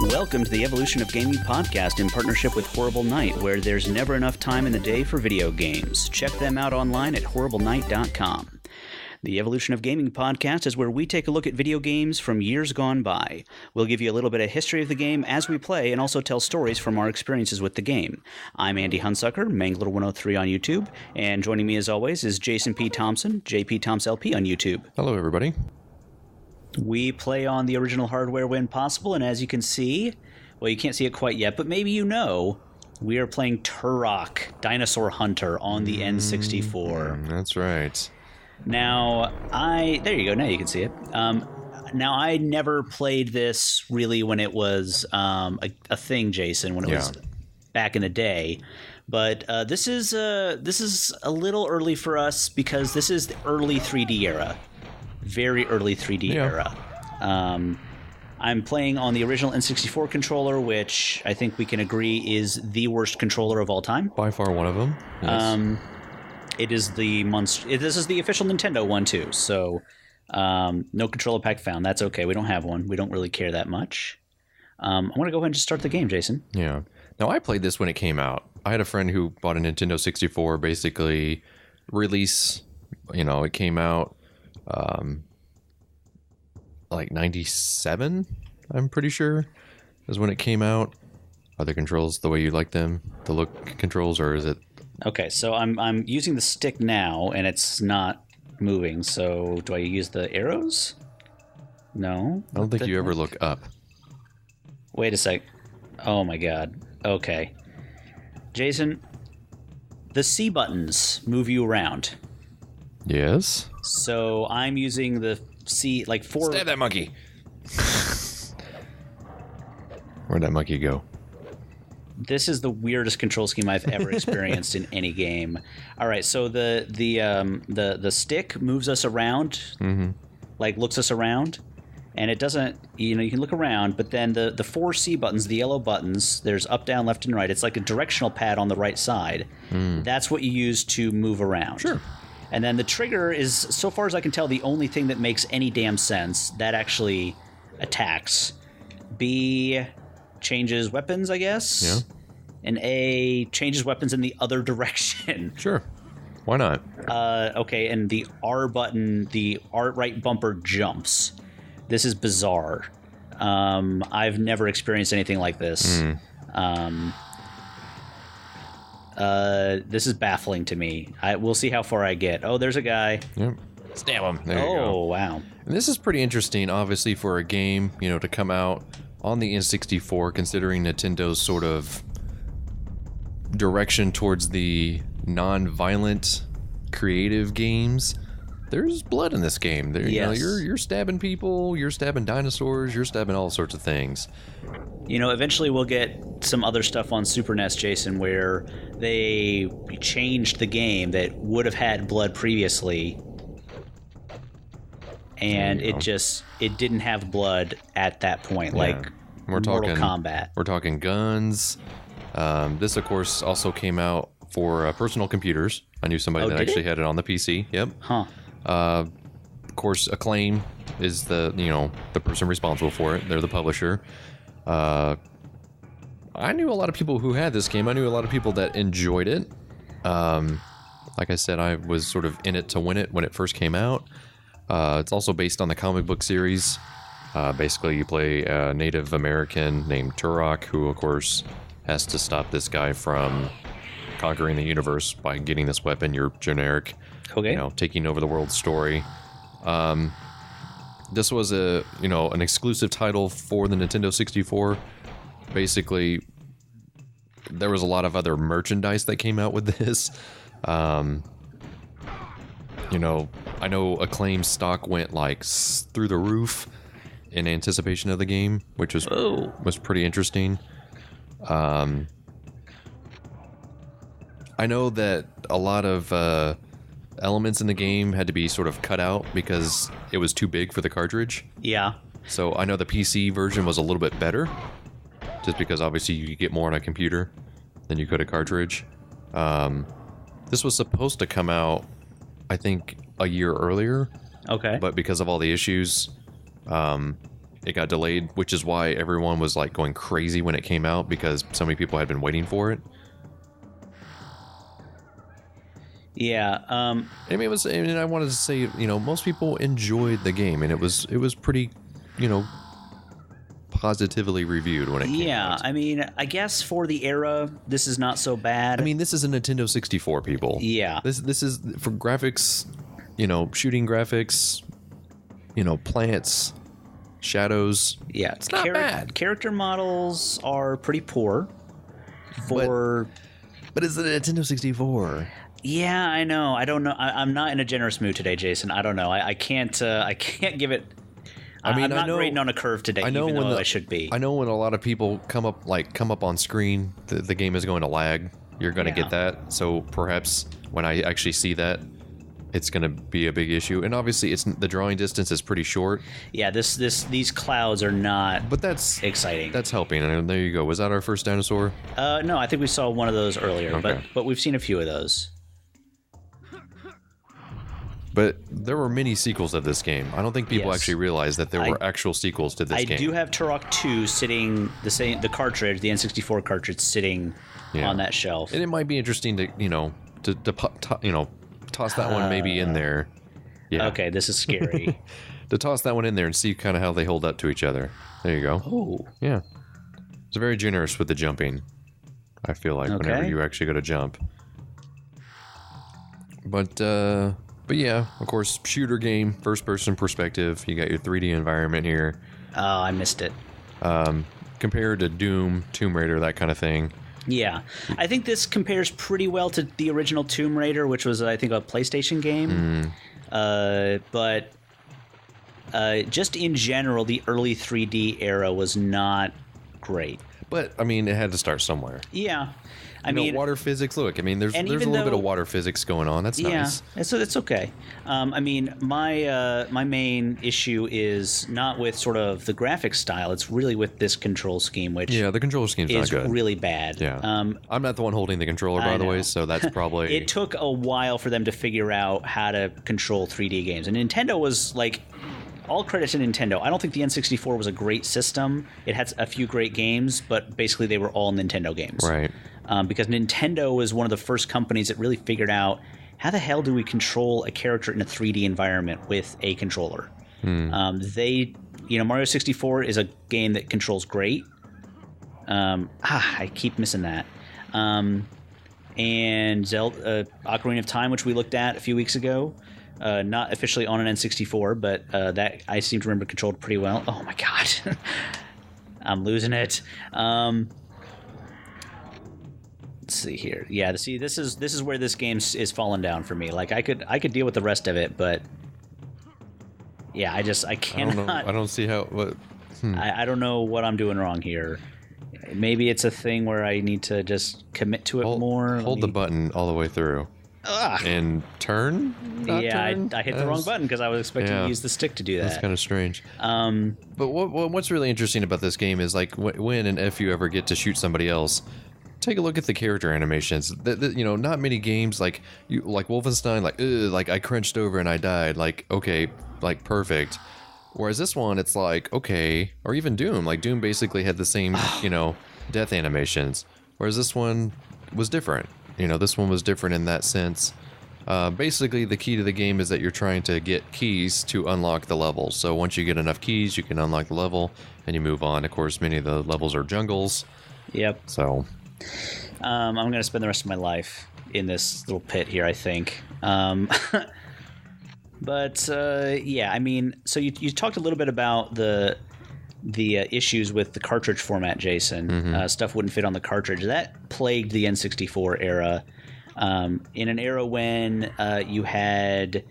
Welcome to the Evolution of Gaming podcast in partnership with Horrible Night, where there's never enough time in the day for video games. Check them out online at horriblenight.com. The Evolution of Gaming podcast is where we take a look at video games from years gone by. We'll give you a little bit of history of the game as we play and also tell stories from our experiences with the game. I'm Andy Hunsucker, Mangler103 on YouTube, and joining me as always is Jason P. Thompson, jpthompsLP on YouTube. Hello, everybody. We play on the original hardware when possible, and as you can see, well, you can't see it quite yet, but maybe you know, we are playing Turok, Dinosaur Hunter on the N64. That's right. Now, there you go, now you can see it. Now, I never played this really when it was a thing, Jason, when it was back in the day. But this is a little early for us because this is the early 3D era. Very early 3D era. I'm playing on the original N64 controller, which I think we can agree is the worst controller of all time. By far one of them. Yes. It is the this is the official Nintendo one too. So no controller pack found. That's okay. We don't have one. We don't really care that much. I want to go ahead and just start the game, Jason. Yeah. Now, I played this when it came out. I had a friend who bought a Nintendo 64, basically release. It came out like 97, I'm pretty sure, is when it came out. Are the controls the way you like them? The look controls, or is it? Okay, so I'm using the stick now, and it's not moving. So do I use the arrows? No. I don't think you ever look up. Wait a sec. Oh my god. Okay. Jason, the C buttons move you around. Yes. So I'm using the C, like 4... Stab that monkey! Where'd that monkey go? This is the weirdest control scheme I've ever experienced in any game. All right, so the stick moves us around, like looks us around, and it doesn't. You can look around, but then the 4 C buttons, the yellow buttons, there's up, down, left, and right. It's like a directional pad on the right side. That's what you use to move around. Sure. And then the trigger is, so far as I can tell, the only thing that makes any damn sense. That actually attacks. B changes weapons, I guess. Yeah. And A changes weapons in the other direction. Sure. Why not? Okay, and the R button, the right bumper jumps. This is bizarre. I've never experienced anything like this. This is baffling to me. We'll see how far I get. Oh, there's a guy. Yep. Stab him. There you go. Oh, wow. And this is pretty interesting, obviously, for a game, to come out on the N64, considering Nintendo's sort of direction towards the non-violent creative games. There's blood in this game. Yes. You're stabbing people, you're stabbing dinosaurs, you're stabbing all sorts of things. Eventually we'll get some other stuff on Super NES, Jason, where they changed the game that would have had blood previously, and it didn't have blood at that point, like Mortal Kombat. We're talking guns. This, of course, also came out for personal computers. I knew somebody that actually had it on the PC. Yep. Huh. Of course, Acclaim is the person responsible for it. They're the publisher. I knew a lot of people who had this game. I knew a lot of people that enjoyed it. Like I said, I was sort of in it to win it when it first came out. It's also based on the comic book series. Basically, you play a Native American named Turok, who, of course, has to stop this guy from conquering the universe by getting this weapon. You're generic, taking over the world's story. This was an exclusive title for the Nintendo 64. Basically, there was a lot of other merchandise that came out with this. I know Acclaim stock went like through the roof in anticipation of the game, which was pretty interesting. I know that a lot of elements in the game had to be sort of cut out because it was too big for the cartridge. Yeah. So I know the PC version was a little bit better, just because obviously you get more on a computer than you could a cartridge. This was supposed to come out, I think, a year earlier. Okay. But because of all the issues, it got delayed, which is why everyone was like going crazy when it came out because so many people had been waiting for it. Yeah. I mean, it was. I mean, I wanted to say, most people enjoyed the game, and it was pretty, positively reviewed when it came out. I mean, I guess for the era, this is not so bad. I mean, this is a Nintendo 64, people. Yeah. This is for graphics, shooting graphics, plants, shadows. Yeah, it's not bad. Character models are pretty poor. But it's a Nintendo 64. Yeah, I know. I don't know. I'm not in a generous mood today, Jason. I don't know. I can't give it. I mean, I'm not rating on a curve today, even though I should be. I know when a lot of people come up on screen, the game is going to lag. You're going to get that. So perhaps when I actually see that, it's going to be a big issue. And obviously, the drawing distance is pretty short. Yeah, these clouds are not. But that's exciting. That's helping. And there you go. Was that our first dinosaur? No, I think we saw one of those earlier. Okay. But we've seen a few of those. But there were many sequels of this game. I don't think people actually realize that there were actual sequels to this game. I do have Turok 2 sitting the cartridge, the N64 cartridge, sitting on that shelf. And it might be interesting to toss that one maybe in there. Yeah. Okay, this is scary. To toss that one in there and see kind of how they hold up to each other. There you go. Oh. Yeah. It's very generous with the jumping. I feel like whenever you actually go to jump. But yeah, of course, shooter game, first-person perspective. You got your 3D environment here. Oh, I missed it. Compared to Doom, Tomb Raider, that kind of thing. Yeah. I think this compares pretty well to the original Tomb Raider, which was, I think, a PlayStation game. But just in general, the early 3D era was not great. But, I mean, it had to start somewhere. Yeah. I mean, water physics. Look, I mean, there's a little bit of water physics going on. That's nice. Yeah, so it's okay. I mean, my main issue is not with sort of the graphic style. It's really with this control scheme, which the control scheme's not good. Is really bad. Yeah. I'm not the one holding the controller, by the way, so that's probably. It took a while for them to figure out how to control 3D games, and Nintendo was like. All credit to Nintendo. I don't think the N64 was a great system. It had a few great games, but basically they were all Nintendo games. Right. Because Nintendo was one of the first companies that really figured out how the hell do we control a character in a 3D environment with a controller. Mario 64 is a game that controls great. I keep missing that. And Zelda, Ocarina of Time, which we looked at a few weeks ago. Not officially on an N64, but that I seem to remember controlled pretty well. Oh my god, I'm losing it. Let's see here. Yeah, this is where this game is falling down for me. Like I could deal with the rest of it, but yeah, I cannot. I don't see how. I don't know what I'm doing wrong here. Maybe it's a thing where I need to just commit to it more. Hold the button all the way through. And turn? I hit the wrong button because I was expecting to use the stick to do that. That's kind of strange. But what's really interesting about this game is like when and if you ever get to shoot somebody else, take a look at the character animations. Not many games like Wolfenstein, like I crunched over and I died. Like okay, like perfect. Whereas this one, it's like okay, or even Doom. Like Doom basically had the same death animations. Whereas this one was different. This one was different in that sense. Basically, the key to the game is that you're trying to get keys to unlock the level. So once you get enough keys, you can unlock the level, and you move on. Of course, many of the levels are jungles. Yep. So I'm going to spend the rest of my life in this little pit here, I think. But, I mean, so you talked a little bit about the issues with the cartridge format, Jason. Stuff wouldn't fit on the cartridge. That plagued the N64 era. In an era when you had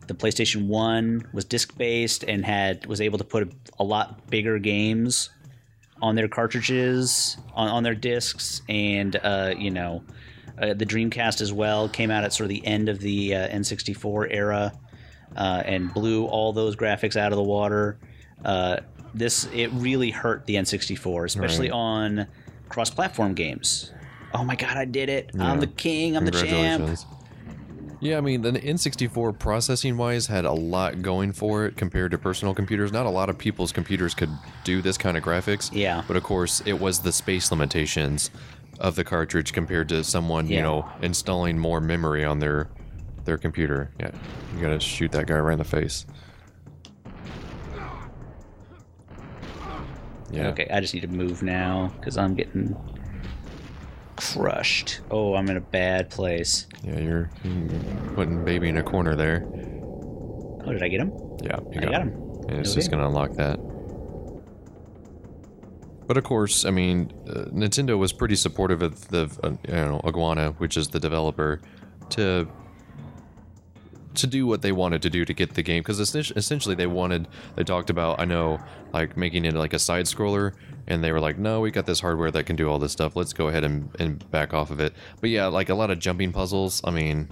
the PlayStation 1 was disc-based and was able to put a lot bigger games on their cartridges, on their discs, and the Dreamcast as well came out at sort of the end of the N64 era and blew all those graphics out of the water. It really hurt the N64, especially on cross-platform games. Oh my god, I did it! Yeah. I'm the king. I'm the champ. Yeah, I mean, the N64 processing-wise had a lot going for it compared to personal computers. Not a lot of people's computers could do this kind of graphics. Yeah. But of course, it was the space limitations of the cartridge compared to someone, you know, installing more memory on their computer. Yeah, you gotta shoot that guy right in the face. Yeah. Okay, I just need to move now because I'm getting crushed. Oh, I'm in a bad place. Yeah, you're putting baby in a corner there. Oh, did I get him? Yeah, you got him. And it's just gonna unlock that. But of course, I mean, Nintendo was pretty supportive of the, Iguana, which is the developer, to do what they wanted to do to get the game, because essentially they talked about, I know, like making it like a side scroller, and they were like, no, we got this hardware that can do all this stuff, let's go ahead and back off of it. But yeah, like a lot of jumping puzzles, I mean,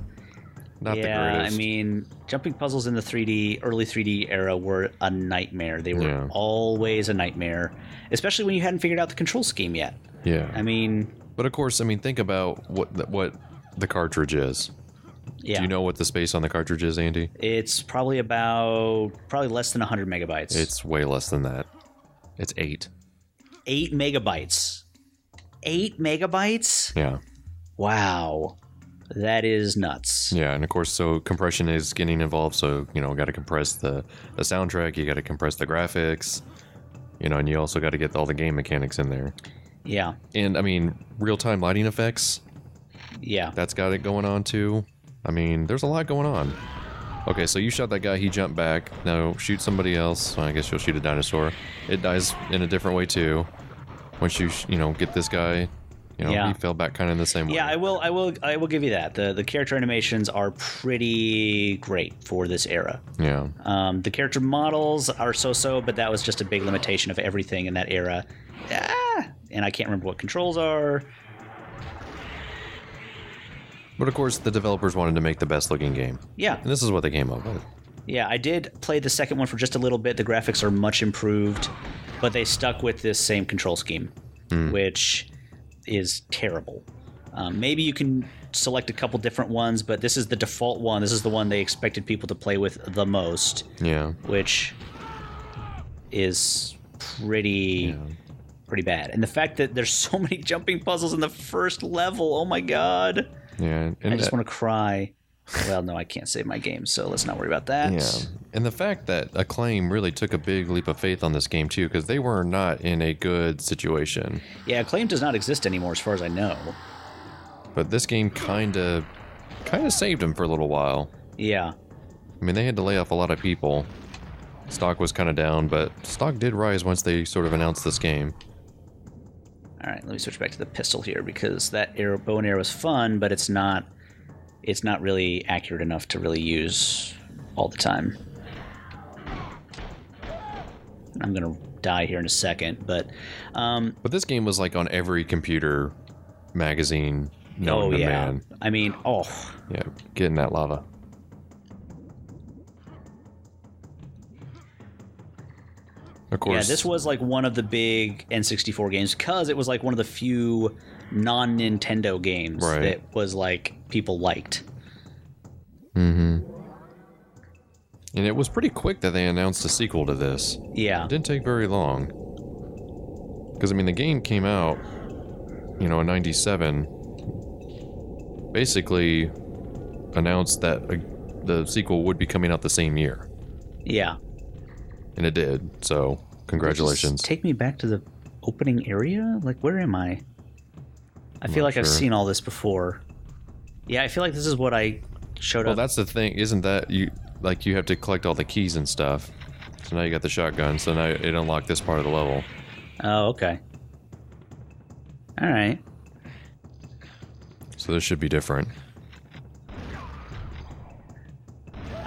not the greatest. I mean, jumping puzzles in the early 3D era were a nightmare. They were always a nightmare, especially when you hadn't figured out the control scheme yet. Yeah. I mean... But of course, I mean, think about what the cartridge is. Yeah. Do you know what the space on the cartridge is, Andy? It's probably less than 100 megabytes. It's way less than that. It's 8. 8 megabytes. 8 megabytes? Yeah. Wow. That is nuts. Yeah, and of course, so compression is getting involved, so, you know, got to compress the soundtrack, you got to compress the graphics, you know, and you also got to get all the game mechanics in there. Yeah. And, I mean, real-time lighting effects. Yeah. That's got it going on, too. I mean, there's a lot going on. Okay, so you shot that guy, he jumped back. Now shoot somebody else. Well, I guess you'll shoot a dinosaur. It dies in a different way too. Once you get this guy, he fell back kind of in the same way. Yeah, I will give you that. The character animations are pretty great for this era. Yeah. The character models are so-so, but that was just a big limitation of everything in that era. And I can't remember what controls are. But of course, the developers wanted to make the best looking game. Yeah. And this is what they came up with. Yeah, I did play the second one for just a little bit. The graphics are much improved, but they stuck with this same control scheme, which is terrible. Maybe you can select a couple different ones, but this is the default one. This is the one they expected people to play with the most. Yeah. Which is pretty bad. And the fact that there's so many jumping puzzles in the first level, oh my god. Yeah, and I just want to cry. Well, no, I can't save my game, so let's not worry about that. Yeah, and the fact that Acclaim really took a big leap of faith on this game too, because they were not in a good situation. Yeah, Acclaim does not exist anymore, as far as I know. But this game kind of saved them for a little while. Yeah. I mean, they had to lay off a lot of people. Stock was kind of down, but stock did rise once they sort of announced this game. All right, let me switch back to the pistol here, because that bow and arrow was fun, but it's not really accurate enough to really use all the time. I'm gonna die here in a second, but this game was like on every computer magazine known to man. I mean, yeah, get in that lava. Of course. Yeah, this was like one of the big N64 games, because it was like one of the few non-Nintendo games that was like people liked. Mm-hmm. And it was pretty quick that they announced a sequel to this. Yeah. It didn't take very long. Because, I mean, the game came out, in 97. Basically announced that the sequel would be coming out the same year. Yeah. And it did, so congratulations. Take me back to the opening area? Like, where am I? I feel like I've seen all this before. Yeah, I feel like this is what I showed up. Well, that's the thing, isn't that you have to collect all the keys and stuff. So now you got the shotgun, so now it unlocked this part of the level. Oh, okay. All right. So this should be different.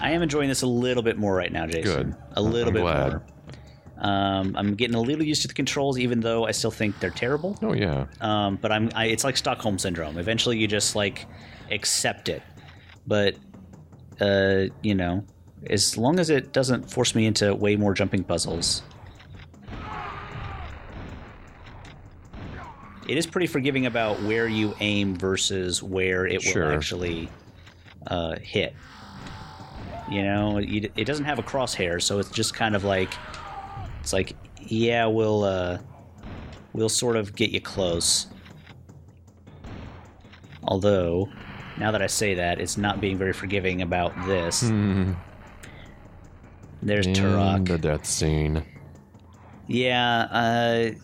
I am enjoying this a little bit more right now, Jason. Good. A little bit glad. more. I'm getting a little used to the controls, even though I still think they're terrible. Oh yeah. But it's like Stockholm Syndrome. Eventually, you just like accept it. But as long as it doesn't force me into way more jumping puzzles, it is pretty forgiving about where you aim versus where it will actually hit. You know, it doesn't have a crosshair, so it's just kind of like, it's like, yeah, we'll sort of get you close. Although, now that I say that, it's not being very forgiving about this. There's Turok. The death scene. Yeah,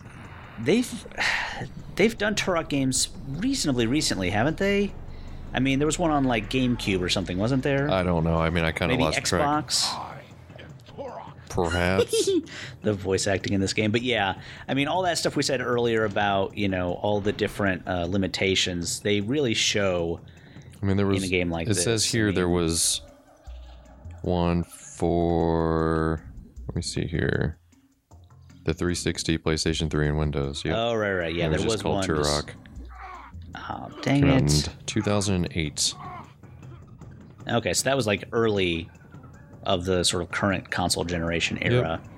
they've done Turok games reasonably recently, haven't they? I mean, there was one on like GameCube or something, wasn't there? I don't know. I mean, I kind of lost Xbox. Perhaps. The voice acting in this game. But yeah, I mean, all that stuff we said earlier about, you know, all the different limitations, they really show. I mean, there was, in a game like this. It says here there was one for, let me see here, the 360, PlayStation 3, and Windows. Yep. Oh, right. Yeah, there was called one. Turok. Oh, dang it. 2008. Okay, so that was like early of the sort of current console generation era. Yep.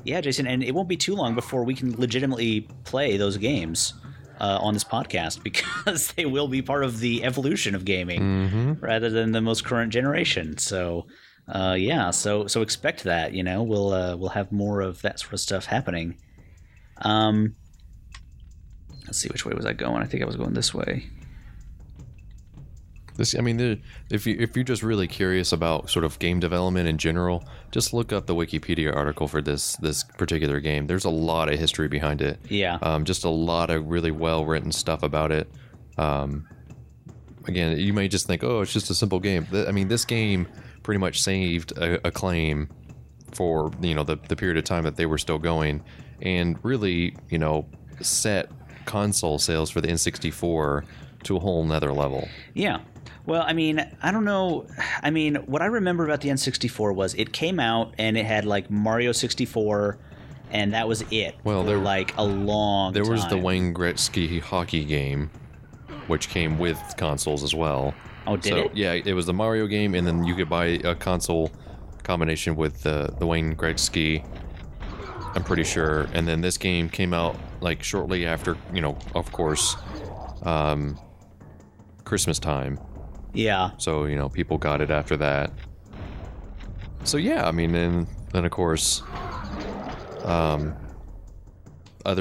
Yeah, Jason, and it won't be too long before we can legitimately play those games on this podcast, because they will be part of the evolution of gaming rather than the most current generation. So, yeah, so expect that. You know, we'll have more of that sort of stuff happening. Let's see, which way was I going? I think I was going this way. This, I mean, if you're just really curious about sort of game development in general, just look up the Wikipedia article for this particular game. There's a lot of history behind it. Yeah. Just a lot of really well written stuff about it. Again, you may just think, oh, it's just a simple game. I mean, this game pretty much saved a claim for, you know, the period of time that they were still going, and really, you know, set console sales for the N64 to a whole nother level. Yeah. Well, I mean, I don't know. I mean, what I remember about the N64 was it came out and it had like Mario 64, and that was it. Well, there like a long there time. was the Wayne Gretzky hockey game, which came with consoles as well. Oh, did it? Yeah, it was the Mario game, and then you could buy a console combination with the Wayne Gretzky, I'm pretty sure. And then this game came out like shortly after, you know, of course, Christmas time. Yeah. So, you know, people got it after that. So yeah, I mean, and then of course, other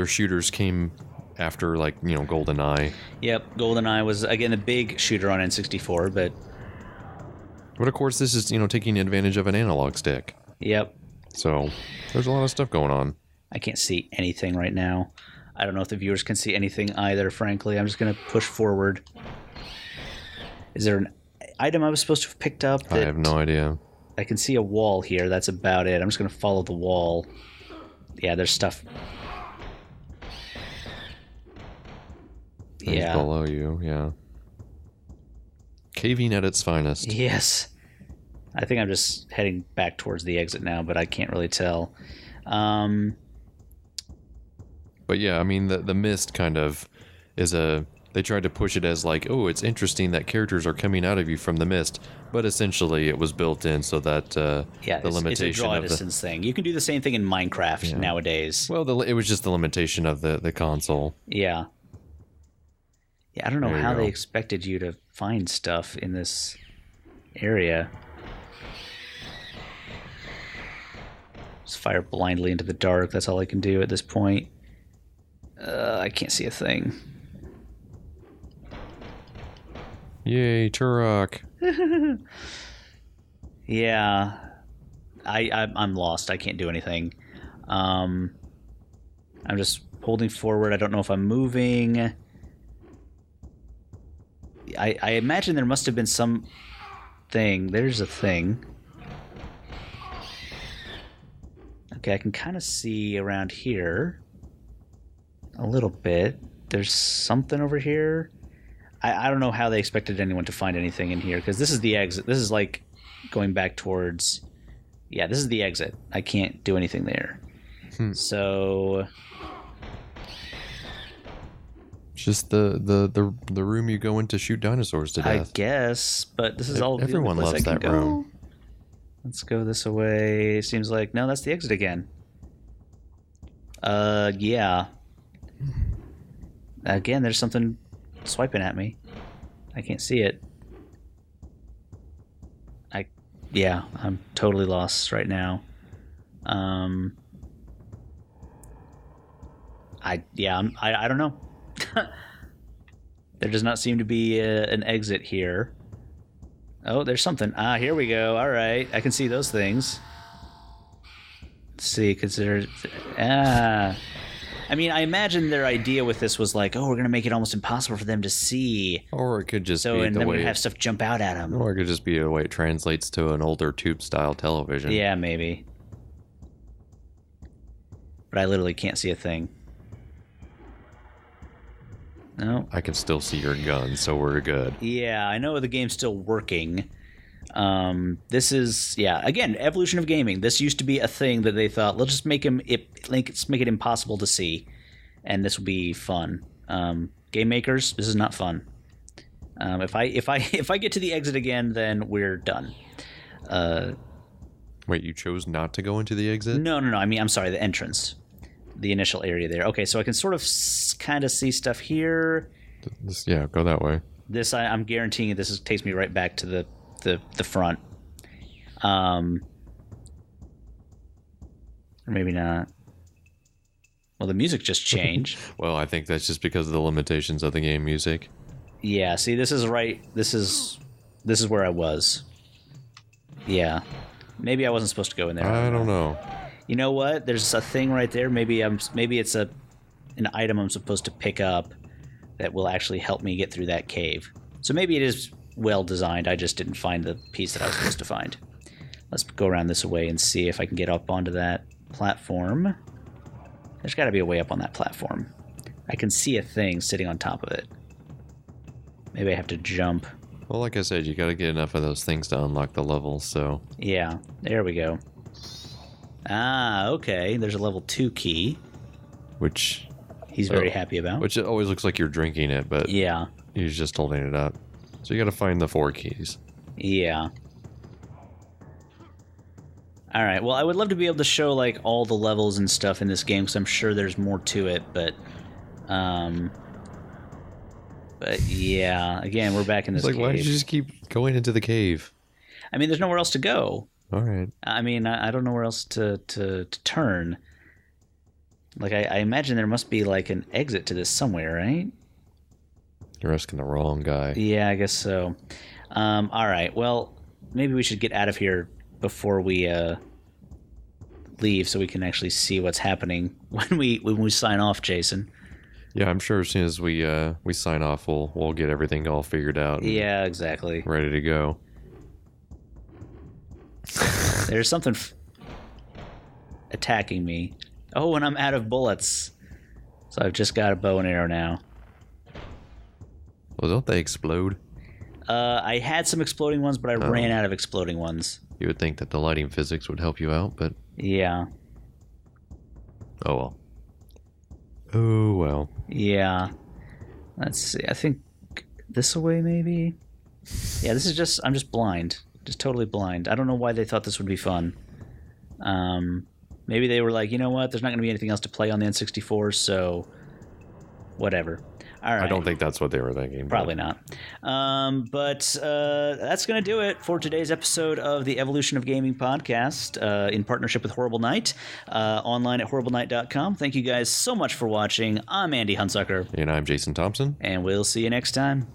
shooters came after, like, you know, GoldenEye. Yep, GoldenEye was again a big shooter on N64, but of course this is, you know, taking advantage of an analog stick. Yep. So there's a lot of stuff going on. I can't see anything right now. I don't know if the viewers can see anything either, frankly. I'm just going to push forward. Is there an item I was supposed to have picked up? I have no idea. I can see a wall here. That's about it. I'm just going to follow the wall. Yeah, there's stuff. Things yeah. below you, yeah. Caving at its finest. Yes. I think I'm just heading back towards the exit now, but I can't really tell. But yeah, I mean, the mist kind of is a... They tried to push it as like, oh, it's interesting that characters are coming out of you from the mist, but essentially it was built in so that the limitation it's a draw distance thing. You can do the same thing in Minecraft nowadays. Well, it was just the limitation of the console. Yeah. Yeah, I don't know There you how go. they expected you to find stuff in this area. Just fire blindly into the dark. That's all I can do at this point. I can't see a thing. Yay, Turok. Yeah. I'm lost. I can't do anything. I'm just holding forward. I don't know if I'm moving. I imagine there must have been some thing. There's a thing. Okay, I can kind of see around here a little bit. There's something over here. I don't know how they expected anyone to find anything in here, because this is the exit. This is like going back towards... Yeah, this is the exit. I can't do anything there. So... Just the room you go in to shoot dinosaurs to death. I guess, but this is all... Everyone the only place loves I can that go. room. Let's go this way. Seems like... No, that's the exit again. Yeah. Again, there's something swiping at me. I can't see it. Yeah, I'm totally lost right now. I don't know. There does not seem to be an exit here. Oh, there's something. Here we go. All right, I can see those things. Let's see, consider. I mean, I imagine their idea with this was like, oh, we're gonna make it almost impossible for them to see. Or it could just be and the then way we have stuff jump out at them. Or it could just be the way it translates to an older tube-style television. Yeah, maybe. But I literally can't see a thing. No. I can still see your gun, so we're good. Yeah, I know the game's still working. This is, again, evolution of gaming. This used to be a thing that they thought, let's just make it impossible to see, and this will be fun. Game makers, this is not fun. If I get to the exit again, then we're done. Wait, you chose not to go into the exit? No. I mean, I'm sorry, the entrance. The initial area there. Okay, so I can sort of kind of see stuff here. Go that way. This, I'm guaranteeing you, takes me right back to the front. Or maybe not. Well, the music just changed. Well, I think that's just because of the limitations of the game music. Yeah, see, this is right. This is where I was. Yeah. Maybe I wasn't supposed to go in there. I don't know. You know what? There's a thing right there. Maybe it's an item I'm supposed to pick up that will actually help me get through that cave. So maybe it is well designed. I just didn't find the piece that I was supposed to find. Let's go around this way and see if I can get up onto that platform. There's got to be a way up on that platform. I can see a thing sitting on top of it. Maybe I have to jump. Well, like I said, you got to get enough of those things to unlock the level, so... Yeah, there we go. Okay. There's a level 2 key. Which... he's very happy about. Which it always looks like you're drinking it, but... yeah. He's just holding it up. So you got to find the 4 keys. Yeah. All right. Well, I would love to be able to show like all the levels and stuff in this game because I'm sure there's more to it. But yeah, again, we're back in this cave. Why did you just keep going into the cave? I mean, there's nowhere else to go. All right. I mean, I don't know where else to turn. Like, I imagine there must be like an exit to this somewhere, right? You're asking the wrong guy. Yeah, I guess so. All right. Well, maybe we should get out of here before we leave, so we can actually see what's happening when we sign off, Jason. Yeah, I'm sure as soon as we sign off, we'll get everything all figured out. Yeah, exactly. Ready to go. There's something attacking me. Oh, and I'm out of bullets, so I've just got a bow and arrow now. Well, don't they explode? I had some exploding ones, but I ran out of exploding ones. You would think that the lighting physics would help you out, but... yeah. Oh, well. Oh, well. Yeah. Let's see. I think this way, maybe? Yeah, this is just... I'm just blind. Just totally blind. I don't know why they thought this would be fun. Maybe they were like, you know what? There's not going to be anything else to play on the N64, so... whatever. All right. I don't think that's what they were thinking. Probably not. But that's going to do it for today's episode of the Evolution of Gaming podcast in partnership with Horrible Night, online at horriblenight.com. Thank you guys so much for watching. I'm Andy Hunsucker. And I'm Jason Thompson. And we'll see you next time.